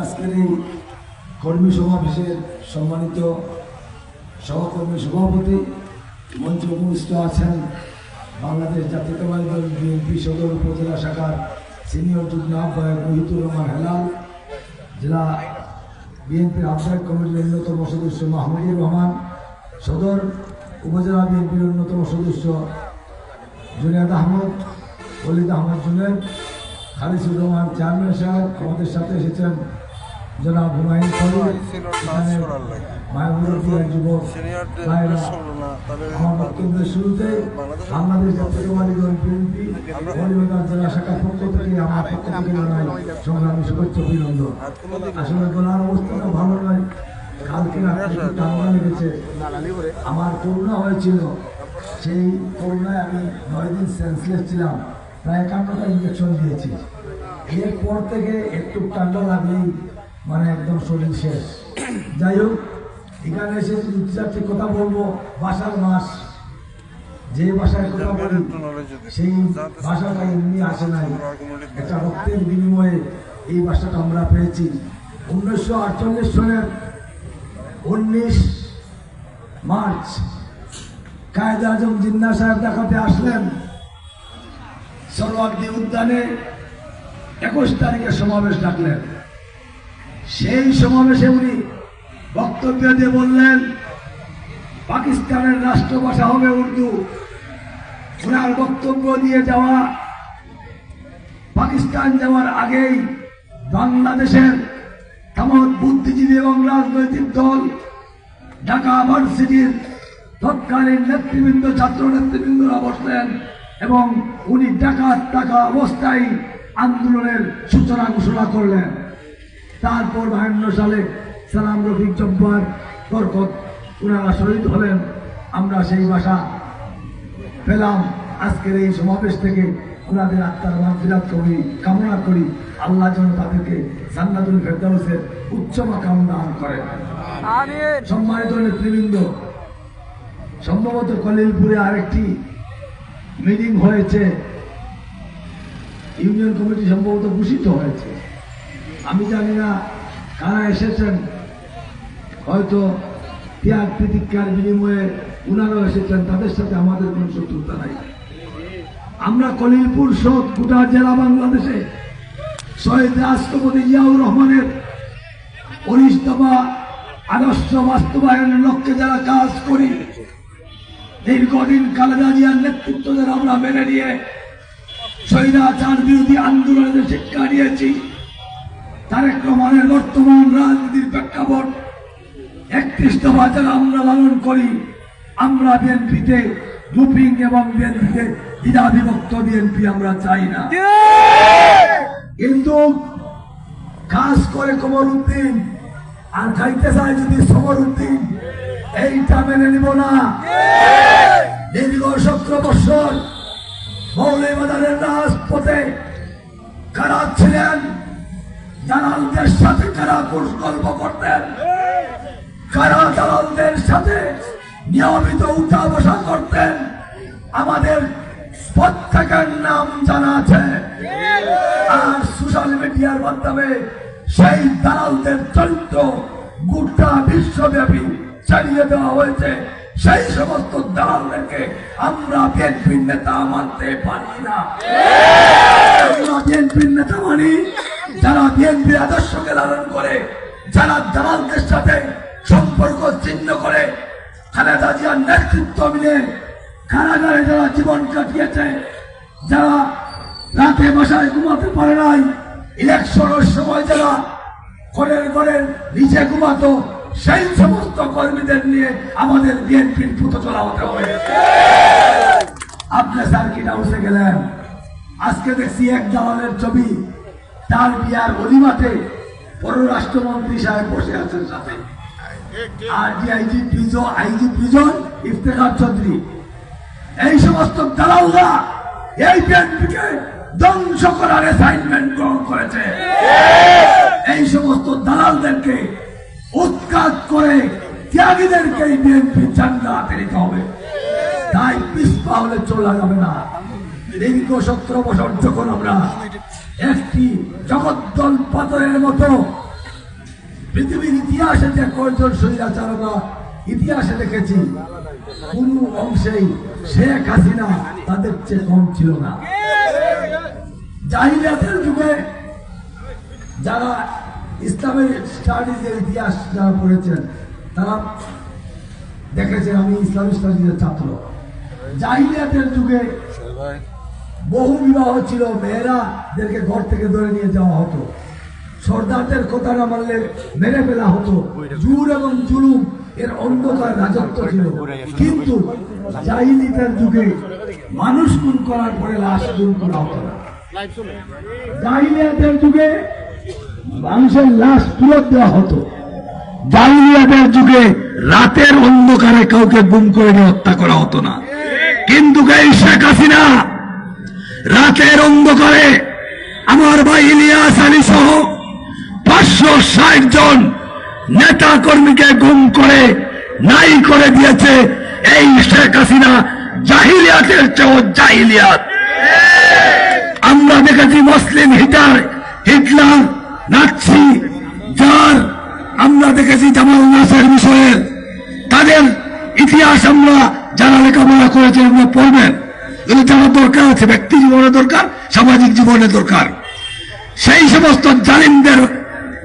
আজকের এই কর্মী সমাবেশের সম্মানিত সহকর্মী সভাপতি মঞ্চে উপস্থিত আছেন বাংলাদেশ জাতীয়তাবাদী দল বিএনপি সদর উপজেলা শাখার সিনিয়র যুগ্ম আহ্বায়ক মহিতুর রহমান হেলাল, জেলা বিএনপির আহ্বায়ক কমিটির অন্যতম সদস্য মাহমুদুর রহমান, সদর উপজেলা বিএনপির অন্যতম সদস্য জুনেদ আহমদ, ওলিদ আহমদ জুনেদ, খালিসুর রহমান চেয়ারম্যান সাহেব আমাদের সাথে এসেছেন, জনাব হুমায়ুন কবির, মায়াবুর যুবক ভাইরা। আমার বক্তব্যের শুরুতে বাংলাদেশ জাতীয়তাবাদী দল বিএনপি মৌলভীবাজার জেলা শাখার পক্ষ থেকে আমার পক্ষ থেকে জানাই সংগ্রামী শুভেচ্ছা অভিনন্দন। আসলে গলার অবস্থাটা ভালো নয়, কালকে ঠান্ডা লেগেছে, আমার করোনা হয়েছিল, সেই করোনায় আমি 9 দিন সেন্সলেস ছিলাম, প্রায় 51টা ইঞ্জেকশন দিয়েছি। এরপর থেকে একটু ঠান্ডা লাগলেই মানে একদম শরীর শেষ। যাই হোক, এখানে এসে দু চারটি কথা বলবো। ভাষার মাস, যে ভাষায় কথা বলি সেই ভাষাটা এমনি আসে নাই, একটা রক্তের বিনিময়ে এই ভাষাটা আমরা পেয়েছি। 1948 সনের 19 মার্চ কায়েদ আজম জিন্না সাহেব দেখাতে আসলেন সরওয়ার্দী উদ্যানে, 21 তারিখে সমাবেশ ডাকলেন। সেই সমাবেশে উনি বক্তব্য দিয়ে বললেন পাকিস্তানের রাষ্ট্রভাষা হবে উর্দু। ওনার বক্তব্য দিয়ে যাওয়া পাকিস্তান যাওয়ার আগেই বাংলাদেশের তামাম বুদ্ধিজীবী এবং রাজনৈতিক দল, ঢাকা ভার্সিটির তৎকালীন নেতৃবৃন্দ, ছাত্র নেতৃবৃন্দরা বসলেন এবং উনি ঢাকা অবস্থায় আন্দোলনের সূচনা ঘোষণা করলেন। তারপর 52 সালে সালাম, রফিক, জব্বার, বরকত ওনারা শহীদ হলেন। আমরা সেই ভাষা পেলাম। আজকের এই সমাবেশ থেকে ওনাদের আত্মার মাগফিরাত করি, কামনা করি। আল্লাহ যেন তাদেরকে জান্নাতুল ফেরদাউসের উচ্চ মাকাম দান করেন। সম্মানিত নেতৃবৃন্দ, সম্ভবত কলিলপুরে আরেকটি মিটিং হয়েছে, ইউনিয়ন কমিটি সম্ভবত ঘোষিত হয়েছে। আমি জানি না কারা এসেছেন, হয়তো ত্যাগ প্রতিজ্ঞার বিনিময়ে উনারাও এসেছেন, তাদের সাথে আমাদের কোন শত্রুতা নাই। আমরা কলিলপুর সহ গোটা জেলা বাংলাদেশে শহীদ রাষ্ট্রপতি জিয়াউর রহমানের 19 দফা আদর্শ বাস্তবায়নের লক্ষ্যে যারা কাজ করি, দীর্ঘদিন খালেদা জিয়ার নেতৃত্ব যারা আমরা মেনে নিয়ে স্বৈরাচার বিরোধী আন্দোলনে শিক্ষা নিয়েছি, তারেক রহমানের বর্তমান রাজনীতির প্রেক্ষাপট 31 দফা যারা আমরা লালন করি, আমরা বিএনপিতে গ্রুপিং এবং বিএনপিতে দ্বিধা বিভক্ত বিএনপি আমরা চাই না। কিন্তু খাস করে কমরউদ্দিন আর খাইতে চায় যদি সমরউদ্দিন, এইটা মেনে নিব না। দীর্ঘ 17 বছর মৌলভীবাজারের রাজপথে কারা ছিলেন, দালালদের সাথে কারা গল্প করতেন, কারা দালালদের সাথে নিয়মিত উঠা বসা করতেন, আমাদের প্রত্যেকের নাম জানা আছে। আর সোশ্যাল মিডিয়ার মাধ্যমে সেই দালালদের চরিত্র গোটা বিশ্বব্যাপী চালিয়ে দেওয়া হয়েছে। সেই সমস্ত দালালদেরকে আমরা বিএনপির নেতা মানতে পারি না। আমরা বিএনপির নেতা মানি যারা বিএনপির আদর্শকে লালন করে, যারা দালালদের সাথে সম্পর্ক ছিন্ন করে, খালেদা জিয়ার নেতৃত্ব মিলে কারাগারে যারা জীবন কাটিয়েছে, যারা রাতে বাসায় ঘুমাতে পারে নাই, ইলেকশনের সময় যারা ঘরের নিচে ঘুমাতো, সেই সমস্ত কর্মীদের নিয়ে আমাদের বিএনপির পথ চলা হতে হবে। আপনি সার্কিট হাউসে গেলেন, আজকে দেখছি এক দালালের ছবি, তার বিয়ার অলিমাতে পররাষ্ট্রমন্ত্রী সাহেব বসে আছেন সাথে, আর আইজি প্রিজন ইফতেখার চৌধুরী। এই সমস্ত দালালরা এই বিএনপিকে ধ্বংস করার অ্যাসাইনমেন্ট গ্রহণ করেছে। এই সমস্ত দালালদেরকে উৎখাত করে ত্যাগীদেরকেই বিএনপি জান্নাতে নিতে হবে। তাই পিছপা হলে চলা যাবে না। দীর্ঘ 17 বছর যখন আমরা একটি জগদ্দল পাথরের মতো পৃথিবীর ইতিহাসে যে কয়জন স্বৈরাচার আমরা ইতিহাসে দেখেছি, কোন অংশেই শেখ হাসিনা তাদের চেয়ে কম ছিল না। জাহিলিয়াতের যুগে যারা ইসলামের স্টাডিজের ইতিহাস যারা পড়েছেন তারা দেখেছেন, আমি ইসলামিক স্টাডিজের ছাত্র। জাহিলিয়াতের যুগে বহু বিবাহ ছিল, মেয়েরাদেরকে ঘর থেকে ধরে নিয়ে যাওয়া হতো, সর্দারদের কথা না মানলে মেরে ফেলা হতো, জুর এবং জুলুম এর অন্ধকার রাজত্ব ছিল। কিন্তু জাহিলিয়াতের যুগে মানুষ খুন করার পরে লাশ খুন করা হতো না। জাহিলিয়াতের যুগে মানুষের লাশ ফেরত দেওয়া হতো। জাহিলিয়াতের যুগে রাতের অন্ধকারে কাউকে গুম করে নিয়ে হত্যা করা হতো না। কিন্তু এই শেখ হাসিনা রাতের অন্ধকারে আমার ভাই ইলিয়াস আলী সহ 560 জন নেতা কর্মীকে গুম করে নাই করে দিয়েছে। এই শেখ হাসিনা জাহিলিয়াতের চেয়েও জাহিলিয়াত। আমরা দেখেছি মুসলিম হিটলার, নাৎসি, জার, আমরা দেখেছি জামাল নাসের মিশরের, তাদের ইতিহাস আমরা যারা লেখাপড়া করেছেন আমরা পড়বেন। এগুলো জানার দরকার আছে, ব্যক্তি জীবনে দরকার, সামাজিক জীবনে দরকার। সেই সমস্ত জালিমদের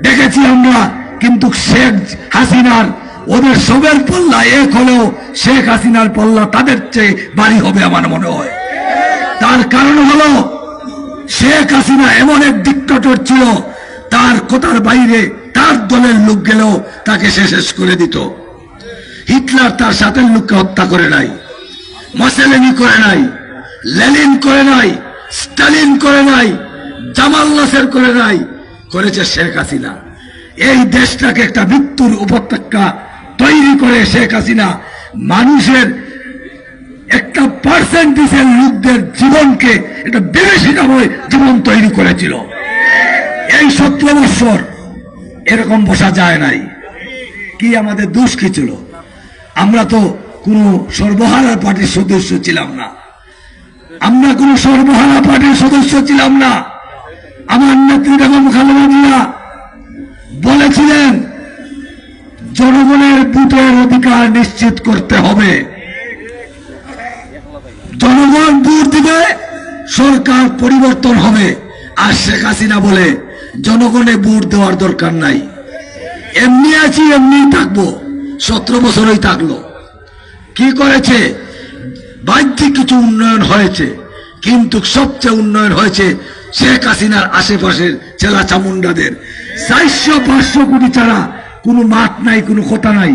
দেখেছি আমরা, কিন্তু শেখ হাসিনার ওদের সবের পাল্লা এক হলেও শেখ হাসিনার পাল্লা তাদের চেয়ে ভারী হবে আমার মনে হয়। তার কারণ হলো শেখ হাসিনা এমন এক ডিক্টেটর ছিল, তার কথার বাইরে তার দলের লোক গেলেও তাকে শেষ করে দিত। হিটলার তার সাথে লোককে হত্যা করে নাই, মুসোলিনি করে নাই, লেনিন করে নাই, স্টালিন করে নাই, জামাল নাসের করে নাই, করেছে শেখ হাসিনা। এই দেশটাকে একটা মৃত্যুর উপত্যকা তৈরি করে শেখ হাসিনা মানুষের একটা পার্সেন্টেজের লোকদের জীবনকে একটা বিভীষিকাময় জীবন তৈরি করেছিল। এই 17 বছর এরকম বসা যায় নাই। কি আমাদের দোষ কি ছিল? আমরা তো কোনো সর্বহারা পার্টির সদস্য ছিলাম না। আমরা কোন সর্বহারা পার্টির সদস্য ছিলাম না। আমার নেত্রী বেগম খালেদা জিয়া বলেছিলেন জনগণের ভোটের অধিকার নিশ্চিত করতে হবে। জনগণ ভোট দিবে, সরকার পরিবর্তন হবে। আর শেখ হাসিনা বলে জনগণে ভোট দেওয়ার দরকার নাই, এমনি আছি এমনি থাকবো। 17 বছরই থাকলো। কি করেছে? বাহ্যিক কিছু উন্নয়ন হয়েছে, কিন্তু সবচেয়ে উন্নয়ন হয়েছে শেখ হাসিনার আশেপাশের চেলা চামুন্ডাদের। 400-500 কোটি ছাড়া কোনো মাঠ নাই, কোনো কথা নাই।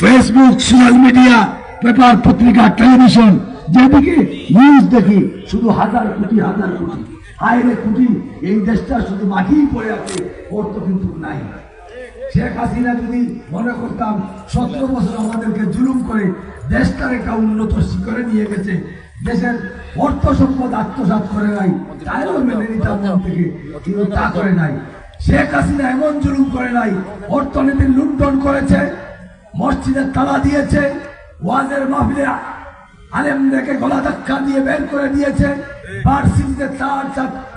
ফেসবুক, সোশ্যাল মিডিয়া, পেপার, পত্রিকা, টেলিভিশন, যেদিকে নিউজ দেখি শুধু হাজার কোটি হায়রে কোটি। এই দেশটা শুধু মাটিই পড়ে আছে, অর্থ কিন্তু নাই। শেখ হাসিনা যদি মনে করতাম 17 বছর আমাদেরকে জুলুম করে দেশটার একটা উন্নত শিখরে নিয়ে গেছে, দেশের অর্থ সম্পদ আত্মসাৎ করে নাই, তাইও মেনে নিতাম মন থেকে, কিন্তু তা করে নাই। শেখ হাসিনা এমন জুলুম করে নাই, অর্থনীতির লুণ্ঠন করেছে, মসজিদের তালা দিয়েছে, ওয়াজের মাহফিলে আলেমদেরকে গলা ধাক্কা দিয়ে বের করে দিয়েছে, ভার্সিটিতে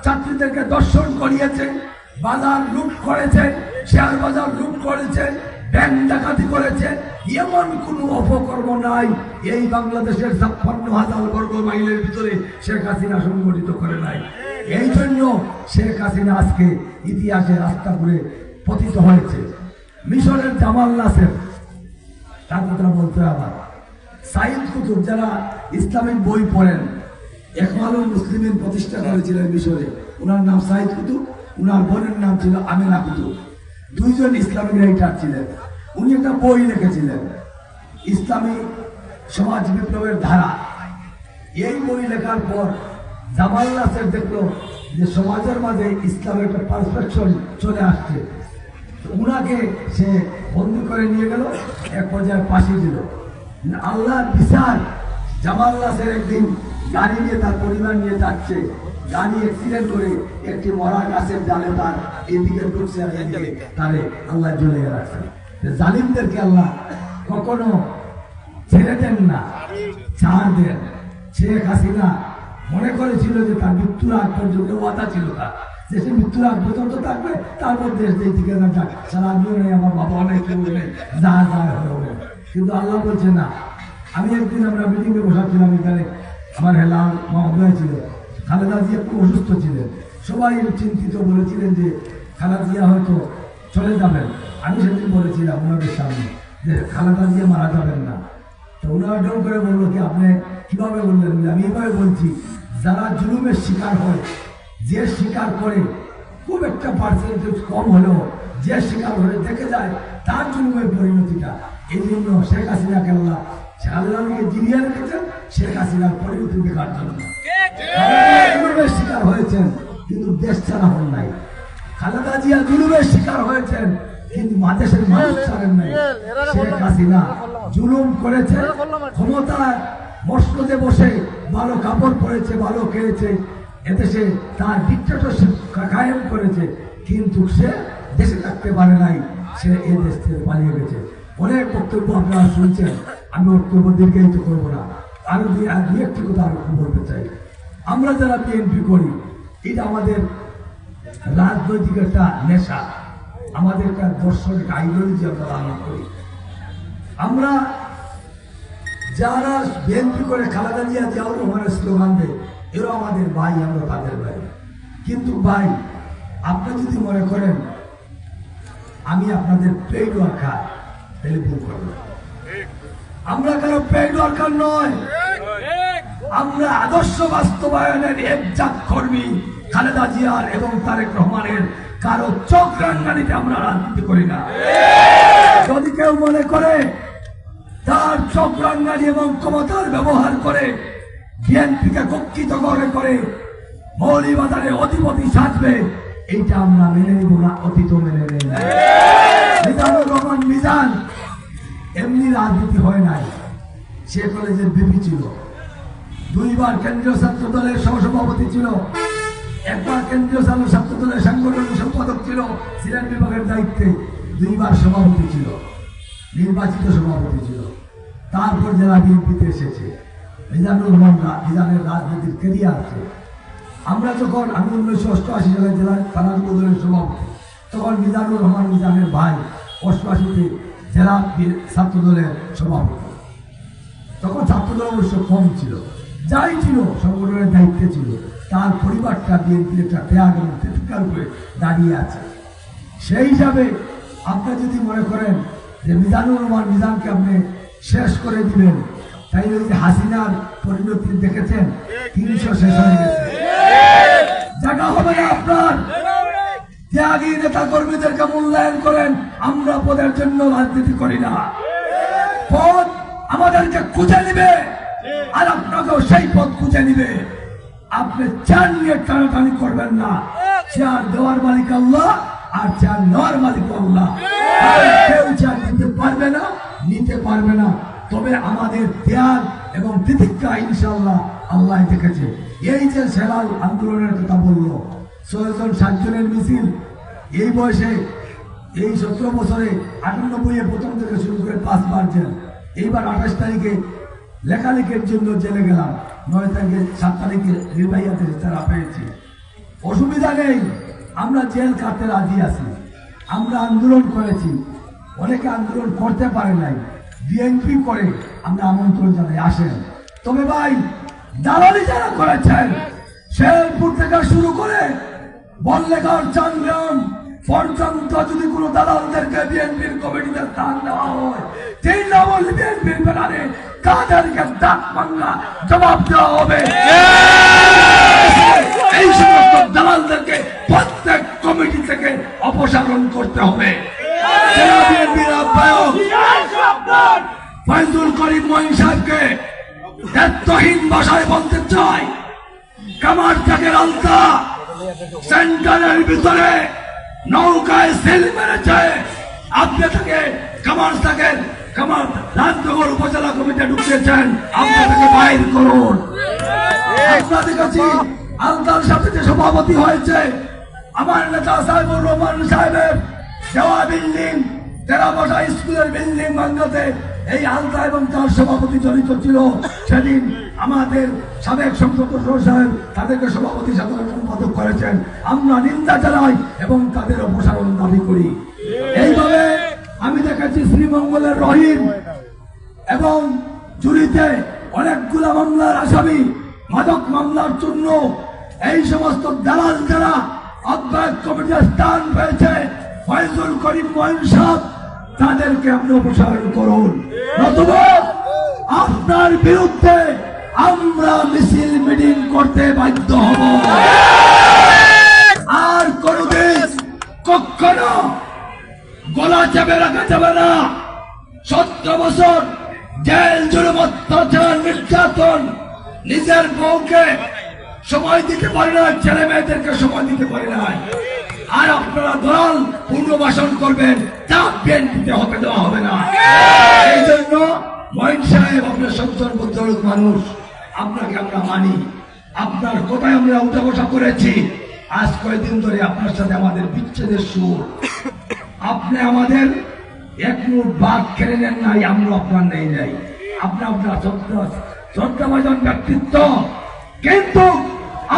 ছাত্রীদেরকে দর্শন করিয়েছে, বাজার লুট করেছে, শেয়ার বাজার লুট করেছে, ব্যাংক ডাকাতি করেছে। এমন কোন অপকর্ম নাই এই বাংলাদেশের 56,000 বর্গ মাইলের ভিতরে শেখ হাসিনা সংগঠিত করে নাই। এই জন্য শেখ হাসিনা আজকে ইতিহাসে রাস্তা করে পতিত হয়েছে। মিশরের জামাল নাসের তার কথা বলতে আবার সাইদ কুতুব, যারা ইসলামিক বই পড়েন, একমালুল মুসলিমের প্রতিষ্ঠা করেছিলেন মিশরে। ওনার নাম সাইদ কুতুব, ওনার বোনের নাম ছিল আমেনা কুতুব। দুইজন ইসলামিক রাইটার ছিলেন। উনি একটা বই লিখেছিলেন, ইসলামী সমাজ বিপ্লবের ধারা। এই বই লেখার পর জামাল নাসের দেখলো যে সমাজের মাঝে ইসলামের একটা পারসেপশন চলে আসছে। উনাকে সে বন্দি করে নিয়ে গেল, এক পর্যায়ে ফাঁসি দিল। আল্লাহর বিচার, জামাল নাসের একদিন গাড়ি নিয়ে তার পরিবার নিয়ে যাচ্ছে, গাড়ি অ্যাক্সিডেন্ট করে একটি মরা গাছের ডালে তার এদিকে ঢুকছে আর এদিকে তারে আল্লাহ জ্বলে রাখছে। জালিমদেরকে আল্লাহ কখনো ছেড়ে দেন না, ছাড় দেন। শেখ হাসিনা মনে করেছিল যে তার মৃত্যুর আগ পর্যন্ত ওয়াদা ছিল তার, যে সে মৃত্যুর আগ পর্যন্ত থাকবে, তারপর দেশ দিকে না যাক, সারা আমিও নেই, আমার বাবা নেই, কেউ নেই, যা যা হবে। কিন্তু আল্লাহ বলছে না। আমি একদিন আমরা মিটিংয়ে বসাচ্ছিলাম, এখানে আমার হেলাল মহোদয় ছিল, খালেদা জিয়া খুব অসুস্থ ছিলেন, সবাই চিন্তিত, বলেছিলেন যে খালেদা জিয়া হয়তো চলে যাবেন। আমি সেদিন বলেছিলাম ওনাদের সামনে যে খালেদা জিয়া মারা যাবেন না। তো ওনারা ডর করে বললো কি আপনি কিভাবে বললেন? আমি এভাবে বলছি, যারা জুলুমের শিকার হয়, যে শিকার করে, খুব একটা পার্সেন্টেজ কম হলেও যে শিকার হয়ে দেখে যায় তার জুলুমের পরিণতিটা। এই জন্য শেখ হাসিনাকে আল্লাহ শাহজাহানকে জিরিয়ে রেখেছেন শেখ হাসিনার পরিণতি দেখার জন্য। জুলুমের শিকার হয়েছেন কিন্তু দেশ ছাড়া হন নাই। খালেদা জিয়া জুলুমের শিকার হয়েছেন কিন্তু দেশের মানুষ ছাড়েন নাই। শেখ হাসিনা জুলুম করেছে, ক্ষমতায় মসনদে বসে ভালো কাপড় পরেছে, ভালো খেয়েছে, এদেশে তার ডিক্টেটরশিপ কায়েম করেছে, কিন্তু সে দেশে থাকতে পারে নাই, সে এই দেশ থেকে পালিয়ে গেছে। অনেক বক্তব্য আপনারা শুনছেন, আমি বক্তব্য দীর্ঘায়িত করবো না, আরো দুই একটি কথা আরো বলতে চাই। আমরা যারা বিএনপি করি, এটা আমাদের রাজনৈতিক একটা নেশা, আমাদের একটা দর্শন, একটা আইডিওলজি আমরা লালন করি। আমরা যারা বিএনপি করে খালেদা জিয়া জিয়াউর রহমানের স্লোগান দেয়, এরাও আমাদের ভাই, আমরা তাদের ভাই। কিন্তু ভাই, আপনি যদি মনে করেন আমি আপনাদের পেইড ওয়ার্কার, তাহলে ভুল করবেন। আমরা কারো পেইড ওয়ার্কার নয়, আমরা আদর্শ বাস্তবায়নের একজাত কর্মী। খালেদা জিয়ার এবং তারেক রহমানের কারো চোখ রাঙ্গানিতে আমরা রাজনীতি করি না। যদি কেউ মনে করে তার চোখ রাঙ্গানি এবং ক্ষমতার ব্যবহার করে বিএনপিকে কক্ষিত করে মৌলবাজারে অধিপতি সাজবে, এইটা আমরা মেনে নিব না, অতীত মেনে নেই না। মিজানুর রহমান মিজান এমনি রাজনীতি হয় নাই, সে কলেজের বিপি ছিল, দুইবার কেন্দ্রীয় ছাত্র দলের সহসভাপতি ছিল, একবার কেন্দ্রীয় ছাত্র দলের সাংগঠনিক সম্পাদক ছিল, সিলেট বিভাগের দায়িত্বে, দুইবার সভাপতি ছিল, নির্বাচিত সভাপতি ছিল, তারপর জেলা বিএনপিতে এসেছে। মিজানুর রহমান মিজানের রাজনীতির কেরিয়ার আছে। আমরা যখন আমি 1988 সালে জেলা থানা দলের সভাপতি, তখন মিজানুর রহমান মিজানের ভাই 88-তে জেলা ছাত্র দলের সভাপতি। তখন ছাত্র দল অবশ্য কম ছিল, যাই ছিল সংগঠনের দায়িত্বে ছিল, তার পরিবারটা বিএনপির একটা ত্যাগের মধ্যে স্বীকার করে দাঁড়িয়ে আছে। সেই হিসাবে আপনি যদি মনে করেন যে মিজানুর রহমান মিজানকে আপনি শেষ করে দিবেন, তাই যদি হাসিনার পরিণতি দেখেছেন 300 শেষ হয়ে গেছে, জায়গা হবে না আপনার। ত্যাগী নেতা কর্মীদেরকে মূল্যায়ন করেন। আমরা পদের জন্য রাজনীতি করি না, পদ আমাদেরকে খুঁজে নিবে, আর আপনাকেও সেই পদ খুঁজে নিবে। আপনি চেয়ার নিয়ে টানাটানি করবেন না, চেয়ার দেওয়ার মালিক আল্লাহ, আর চেয়ার নেওয়ার মালিক আল্লাহ। কেউ চেয়ার দিতে পারবে না, নিতে পারবে না, তবে আমাদের ত্যাগ এবং তিতিক্ষা ইনশাআল্লাহ আল্লাহ দেখেছে। এই যে সেলাল আন্দোলনের কথা বললো, 6 জন 7 জনের মিছিল, এই বয়সে, এই 17 বছরে 98-এ প্রথম থেকে শুরু করে 5 বার জেল। এইবার 28 তারিখে লেখালেখির জন্য জেলে গেলাম, 9 তারিখে 7 তারিখে নির্বাহীতে তারা পেয়েছি। অসুবিধা নেই, আমরা জেল কাটতে রাজি আছি। আমরা আন্দোলন করেছি, অনেকে আন্দোলন করতে পারে নাই, বিএনপি করে, আমরা আমন্ত্রণ জানাই, আসেন। তবে ভাই, দালালি যারা করেছেন, শেরপুর থেকে শুরু করে বল্লেঘাট চাংগ্রাম পর্যন্ত যদি কোনো দালালদেরকে বিএনপির কমিটিতে স্থান দেওয়া হয়, তৃণমূল বিএনপির ব্যানারে কাদেরকে ডাক বাংলা জবাব দেওয়া হবে। এই সমস্ত দালালদেরকে প্রত্যেক কমিটি থেকে অপসারণ করতে হবে। বিএনপির আহ্বায়ক ফয়জুল করিম মঈন সাহেবকে দায়িত্বহীন ভাষায় বলতে চাই, কামার থেকে আলতা সেন্টারের ভিতরে নৌকায় সেল মেরেছে, আপনি তাকে কামার থেকে রাজনগর উপজেলা কমিটি ঢুকিয়েছেন, আপনি তাকে বাইর করুন। আমরা দেখেছি আলতার সাথে যে সভাপতি হয়েছে আমার নেতা সাইবুর রহমান সাহেবের দেওয়া বিল্ডিং, 13 বসা স্কুলের বিল্ডিং ভাঙতে এই আলতা এবং তার সভাপতি জড়িত ছিল, সেদিন আমাদের সাবেক সংসদ সাহেব তাদেরকে সভাপতি সাধারণ সম্পাদক করেছেন। আমরা নিন্দা জানাই এবং তাদের অপসারণ দাবি করি। এইভাবে আমি দেখেছি শ্রীমঙ্গলের রহিম এবং জুড়িতে অনেকগুলা মামলার আসামি, মাদক মামলার জন্য এই সমস্ত দালাল যারা আহ্বায়ক কমিটির স্থান পেয়েছে, ফয়জুল করিম মঈন সাহেব, তাদেরকে আপনি অপসারণ করুন, নতুবা আপনার বিরুদ্ধে আমরা মিছিল মিটিং করতে বাধ্য হব। আর কোনদিন কখনো গলা চেপে রাখা যাবে না। 17 বছর জেল, জুলুম, অত্যাচার, নির্যাতন, নিজের বউকে সময় দিতে পারে না, ছেলে মেয়েদেরকে সময় দিতে পারে না। আর আপনারা দল পুনর্বাসন করবেন, তা বিএনপিতে হতে দেওয়া হবে না। এই জন্য মঈন সাহেব, আপনার সন্তান ভদ্রলোক মানুষ, আপনাকে আমরা মানি, আপনার কোথায় আমরা উঠা বসা করেছি। আজ কয়েকদিন ধরে আপনার সাথে আমাদের বিচ্ছেদের সুর, আপনি আমাদের এক মুঠ বাঘ খেলে নেন নাই, আমরা আপনার নেই নাই। আপনার শ্রদ্ধাভাজন ব্যক্তিত্ব, কিন্তু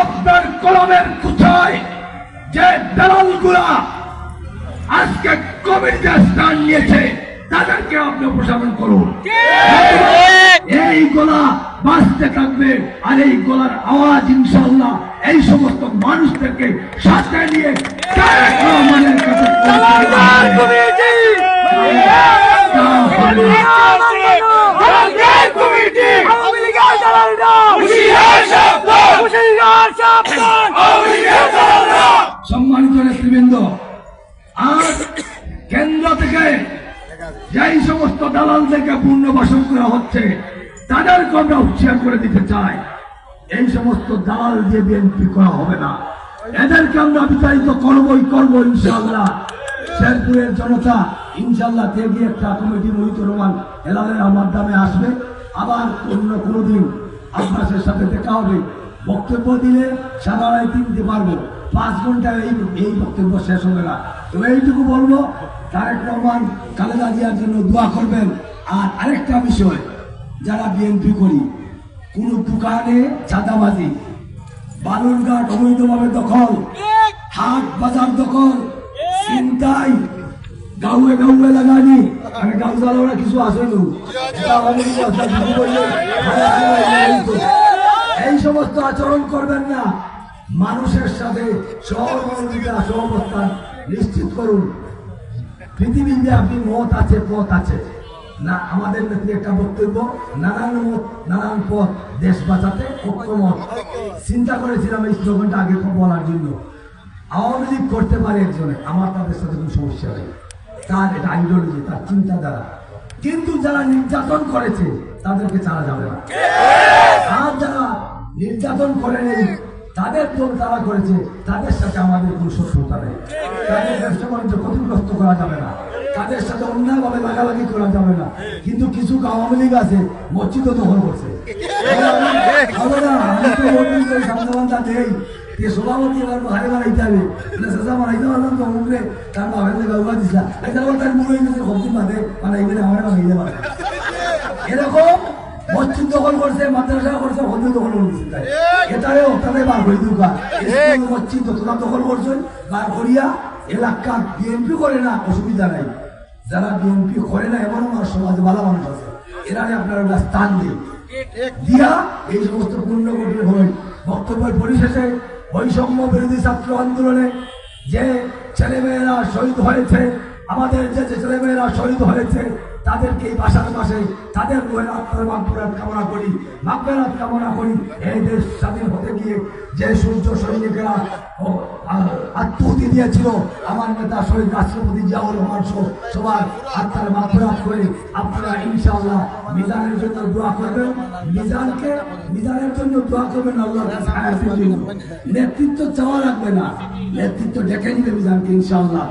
আপনার কলমের কুঠায় যে দালালগুলা আজকে কমিটিতে স্থান নিয়েছে, তাদেরকে আপনি অপসারণ করুন। এই গলা বাঁচতে থাকবে, আর এই গলার আওয়াজ ইনশাআল্লাহ এই সমস্ত মানুষদেরকে সাথে নিয়ে তারেক রহমানের কাছে সম্মানিত নেতৃবৃন্দ, আজ কেন্দ্র থেকে যেই সমস্ত দালালদেরকে পুনর্বাসন করা হচ্ছে, তাদেরকে আমরা হুঁশিয়ার করে দিতে চাই, এই সমস্ত দালাল দিয়ে বিএনপি করা হবে না। এদেরকে আমরা বিতাড়িত করবই করবো ইনশাআল্লাহ। শেরপুরের জনতা ইনশাআল্লাহ তেগিয়ে একটা কমিটি মহিতুর রহমান হেলালের আমার দামে আসবে। আবার অন্য কোনোদিন আপনাদের সাথে দেখা হবে। বক্তব্য দিলে সারা রাত দিতে পারবো, 5 ঘন্টা এই বক্তব্য শেষ হবে না। তো এইটুকু বলবো, তারেক রহমান খালেদা জিয়ার জন্য দোয়া করবেন। আর আরেকটা বিষয়, যারা বিএনপি করি, কোন দোকানে চাঁদাবাজি, বালুরঘাট অবৈধভাবে দখল, হাট বাজার দখল, ছিনতাই, গাঁয়ে গাঁয়ে লাগানি, আমি গাঁও জ্বালাওরা কিছু আসেন, এই সমস্ত আচরণ করবেন না। মানুষের সাথে সহমর্মিতা, সহাবস্থান নিশ্চিত করুন। পৃথিবীতে আপনি মত আছে, পথ আছে না। আমাদের নেত্রী একটা বক্তব্য, নানান মত নানান পথ, দেশ বাঁচাতে ঐক্যমত। চিন্তা করেছিলাম এই স্লোগানটা আগে বলার জন্য। আওয়ামী লীগ করতে পারে একজনে, আমার তাদের সাথে কোনো সমস্যা নেই, তার এটা আইডিওলজি, তার চিন্তাধারা। কিন্তু যারা নির্যাতন করেছে তাদেরকে ছাড়া যাবে না। আর যারা নির্যাতন করেনি, তাদের দল তারা করেছে, তাদের সাথে আমাদের কোনো শত্রুতা নেই। তাদের ব্যবসা বাণিজ্য ক্ষতিগ্রস্ত করা যাবে না, তাদের সাথে অন্যায়ভাবে লাগালাগি করা যাবে না। কিন্তু কিছু আওয়ামী লীগ আছে মসজিদ দখল করছে, সভাপতি হারে বানাইতে হবে, বানাইতে পারলাম তো অমুকরে তার বাবার গাউবা দিছিলাম, তার মনে হয়েছে সবজি বাঁধে বানাইতে আমার বানাইতে পারে। এরকম মসজিদ দখল করছে, মাদ্রাসা করছে, হজু দখল করছে, এটাও তাদের বার করে দুর্গা মসজিদ যতটা দখল করছেন বার করিয়া এলাকা বিএনপি করে না, অসুবিধা নাই। যারা বিএনপি করে না এমন আমার সমাজে ভালো মানুষ আছে, এরা আপনারা স্থান দিন দিয়া এই সমস্ত পুণ্যগঠন হয়। বক্তব্যের পরিশেষে বৈষম্য বিরোধী ছাত্র আন্দোলনে যে ছেলেমেয়েরা শহীদ হয়েছে, আমাদের যে ছেলেমেয়েরা শহীদ হয়েছে, তাদেরকে এই বাসার পাশে তাদের রোহের আত্মার মাগফিরাত কামনা করি, মাগফিরাত কামনা করি। এই দেশ স্বাধীন হতে গিয়ে যে সূর্য সৈনিকেরা আত্মহতি দিয়েছিল, আমার নেতা শহীদ রাষ্ট্রপতি জিয়াউর রহমান সবার আত্মার মাগফিরাত করে আপনারা ইনশাআল্লাহ মিজানের জন্য দোয়া করবেন। মিজানের জন্য দোয়া করবেন। আল্লাহর কাছে হায়াতের জন্য নেতৃত্ব চাওয়া লাগবে না, নেতৃত্ব ডেকে নিবে মিজানকে ইনশাআল্লাহ।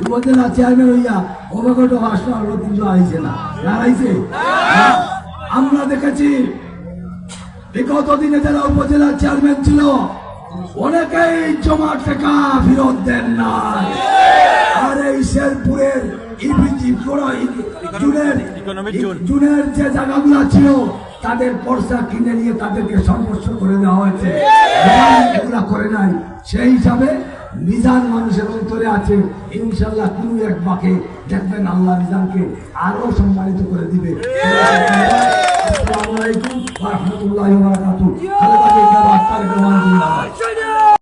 উপজেলা চেয়ারম্যান হইয়া অবগত আসলো, আরো 300 আইছে না, দাঁড়াইছে। আমরা দেখেছি বিগত দিনে যারা উপজেলা চেয়ারম্যান ছিল, অনেকেই জমা টাকা ফেরত দেন না। আর এই শেরপুরের ইপিজি জুনের যে জায়গাগুলো ছিল তাদের পর্চা কিনে নিয়ে তাদেরকে সর্বস্ব করে দেওয়া হয়েছে, এগুলা করে নাই। সেই হিসাবে মিজান মানুষের অন্তরে আছে, ইনশাল্লাহ কোনো এক বাকে দেখবেন আল্লাহ মিজানকে আরো সম্মানিত করে দিবে।